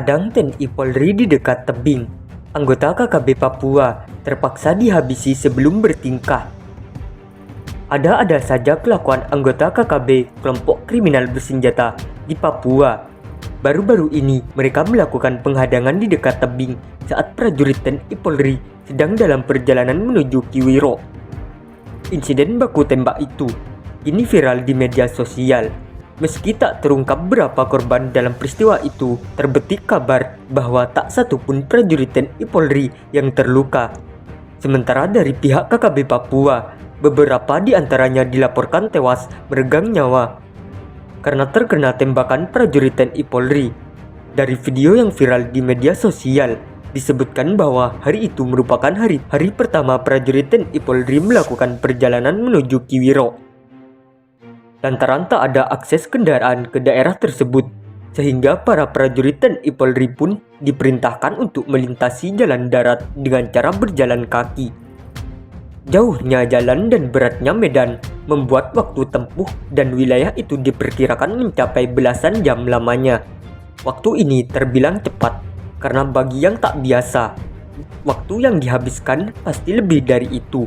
Menghadang TNI Polri di dekat tebing, anggota KKB Papua terpaksa dihabisi sebelum bertingkah. Ada-ada saja kelakuan anggota KKB kelompok kriminal bersenjata di Papua. Baru-baru ini mereka melakukan penghadangan di dekat tebing saat prajurit TNI Polri sedang dalam perjalanan menuju Kiwiro. Insiden baku tembak itu kini viral di media sosial. Meski tak terungkap berapa korban dalam peristiwa itu, terbetik kabar bahwa tak satu pun prajurit TNI Polri yang terluka. Sementara dari pihak KKB Papua, beberapa di antaranya dilaporkan tewas meregang nyawa karena terkena tembakan prajurit TNI Polri. Dari video yang viral di media sosial, disebutkan bahwa hari itu merupakan hari pertama prajurit TNI Polri melakukan perjalanan menuju Kiwiro. Lantaran tak ada akses kendaraan ke daerah tersebut, sehingga para prajurit TNI Polri pun diperintahkan untuk melintasi jalan darat dengan cara berjalan kaki. Jauhnya jalan dan beratnya medan membuat waktu tempuh dan wilayah itu diperkirakan mencapai belasan jam lamanya. Waktu ini terbilang cepat karena bagi yang tak biasa, waktu yang dihabiskan pasti lebih dari itu.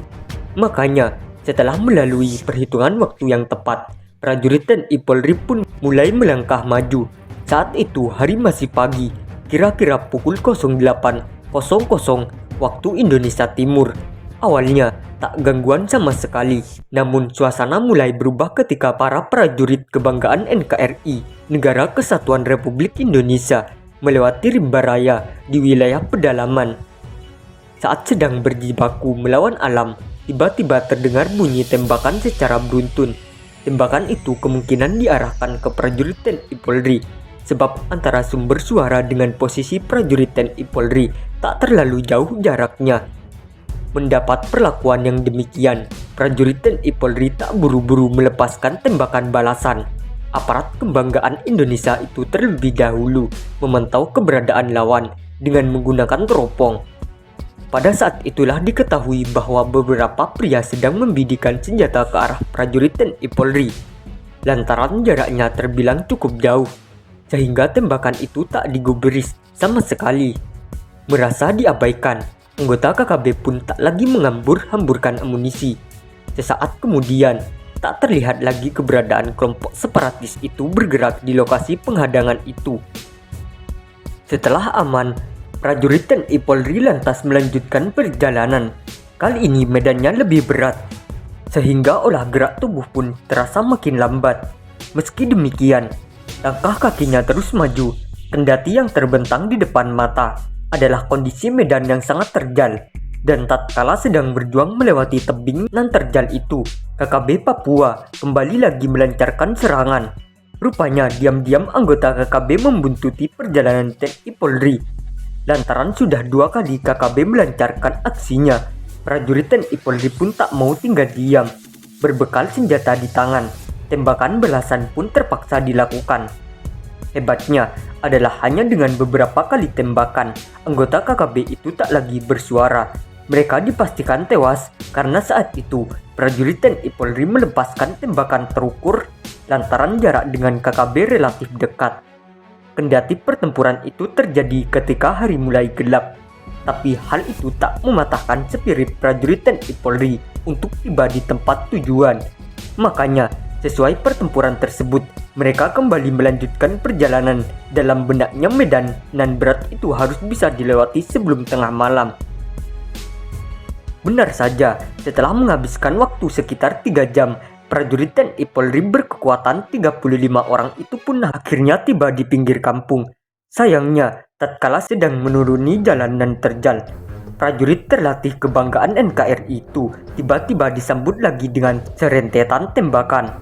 Makanya, setelah melalui perhitungan waktu yang tepat, prajurit TNI Polri pun mulai melangkah maju. Saat itu hari masih pagi, kira-kira pukul 08.00 waktu Indonesia Timur. Awalnya tak gangguan sama sekali, namun suasana mulai berubah ketika para prajurit kebanggaan NKRI, Negara Kesatuan Republik Indonesia, melewati rimba raya di wilayah pedalaman. Saat sedang berjibaku melawan alam, tiba-tiba terdengar bunyi tembakan secara beruntun. Tembakan itu kemungkinan diarahkan ke prajurit TNI Polri, sebab antara sumber suara dengan posisi prajurit TNI Polri tak terlalu jauh jaraknya. Mendapat perlakuan yang demikian, prajurit TNI Polri tak buru-buru melepaskan tembakan balasan. Aparat kebanggaan Indonesia itu terlebih dahulu memantau keberadaan lawan dengan menggunakan teropong. Pada saat itulah diketahui bahwa beberapa pria sedang membidikan senjata ke arah prajurit TNI Polri. Lantaran jaraknya terbilang cukup jauh, sehingga tembakan itu tak digubris sama sekali. Merasa diabaikan, anggota KKB pun tak lagi menghambur-hamburkan amunisi. Sesaat kemudian, tak terlihat lagi keberadaan kelompok separatis itu bergerak di lokasi penghadangan itu. Setelah aman, prajurit TNI Polri lantas melanjutkan perjalanan. Kali ini medannya lebih berat, sehingga olah gerak tubuh pun terasa makin lambat. Meski demikian, langkah kakinya terus maju, kendati yang terbentang di depan mata adalah kondisi medan yang sangat terjal. Dan tatkala sedang berjuang melewati tebing nan terjal itu, KKB Papua kembali lagi melancarkan serangan. Rupanya diam-diam anggota KKB membuntuti perjalanan TNI Polri. Lantaran sudah 2 kali KKB melancarkan aksinya, prajurit TNI Polri pun tak mau tinggal diam. Berbekal senjata di tangan, tembakan belasan pun terpaksa dilakukan. Hebatnya adalah hanya dengan beberapa kali tembakan, anggota KKB itu tak lagi bersuara. Mereka dipastikan tewas karena saat itu prajurit TNI Polri melepaskan tembakan terukur lantaran jarak dengan KKB relatif dekat. Kendati pertempuran itu terjadi ketika hari mulai gelap, tapi hal itu tak mematahkan spirit prajurit TNI Polri untuk tiba di tempat tujuan. Makanya, sesuai pertempuran tersebut, mereka kembali melanjutkan perjalanan. Dalam benaknya medan nan berat itu harus bisa dilewati sebelum tengah malam. Benar saja, setelah menghabiskan waktu sekitar 3 jam, prajurit TNI Polri berkekuatan 35 orang itu pun akhirnya tiba di pinggir kampung. Sayangnya, tatkala sedang menuruni jalan nan terjal, prajurit terlatih kebanggaan NKRI itu tiba-tiba disambut lagi dengan serentetan tembakan.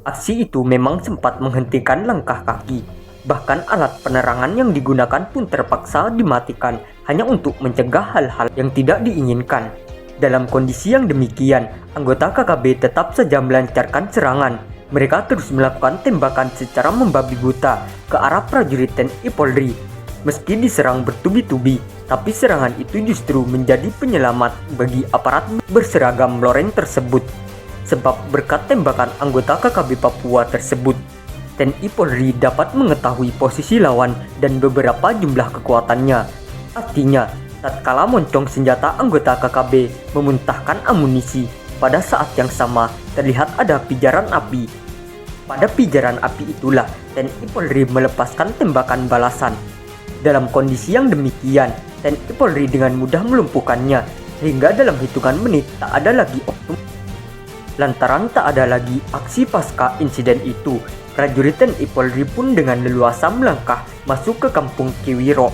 Aksi itu memang sempat menghentikan langkah kaki. Bahkan alat penerangan yang digunakan pun terpaksa dimatikan hanya untuk mencegah hal-hal yang tidak diinginkan. Dalam kondisi yang demikian, anggota KKB tetap saja melancarkan serangan. Mereka terus melakukan tembakan secara membabi buta ke arah prajurit TNI Polri. Meski diserang bertubi-tubi, tapi serangan itu justru menjadi penyelamat bagi aparat berseragam loreng tersebut. Sebab berkat tembakan anggota KKB Papua tersebut, TNI Polri dapat mengetahui posisi lawan dan beberapa jumlah kekuatannya. Artinya, tatkala moncong senjata anggota KKB memuntahkan amunisi, pada saat yang sama terlihat ada pijaran api. Pada pijaran api itulah TNI Polri melepaskan tembakan balasan. Dalam kondisi yang demikian, TNI Polri dengan mudah melumpuhkannya, sehingga dalam hitungan menit tak ada lagi oknum. Lantaran tak ada lagi aksi pasca insiden itu, prajurit TNI Polri pun dengan leluasa melangkah masuk ke kampung Kiwiro.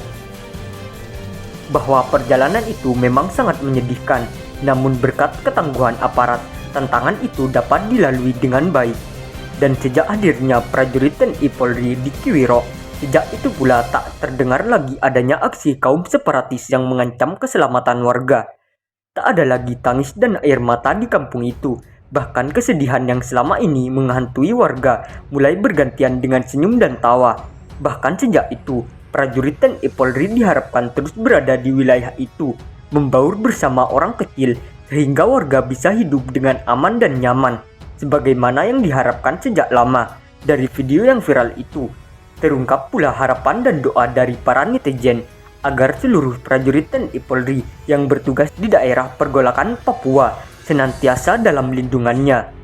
Bahwa perjalanan itu memang sangat menyedihkan, namun berkat ketangguhan aparat, tantangan itu dapat dilalui dengan baik. Dan sejak hadirnya prajurit TNI Polri di Kiwiro, sejak itu pula tak terdengar lagi adanya aksi kaum separatis yang mengancam keselamatan warga. Tak ada lagi tangis dan air mata di kampung itu. Bahkan kesedihan yang selama ini menghantui warga mulai bergantian dengan senyum dan tawa. Bahkan sejak itu, prajurit TNI Polri diharapkan terus berada di wilayah itu, membaur bersama orang kecil sehingga warga bisa hidup dengan aman dan nyaman, sebagaimana yang diharapkan sejak lama. Dari video yang viral itu, terungkap pula harapan dan doa dari para netizen agar seluruh prajurit TNI Polri yang bertugas di daerah pergolakan Papua senantiasa dalam lindungannya.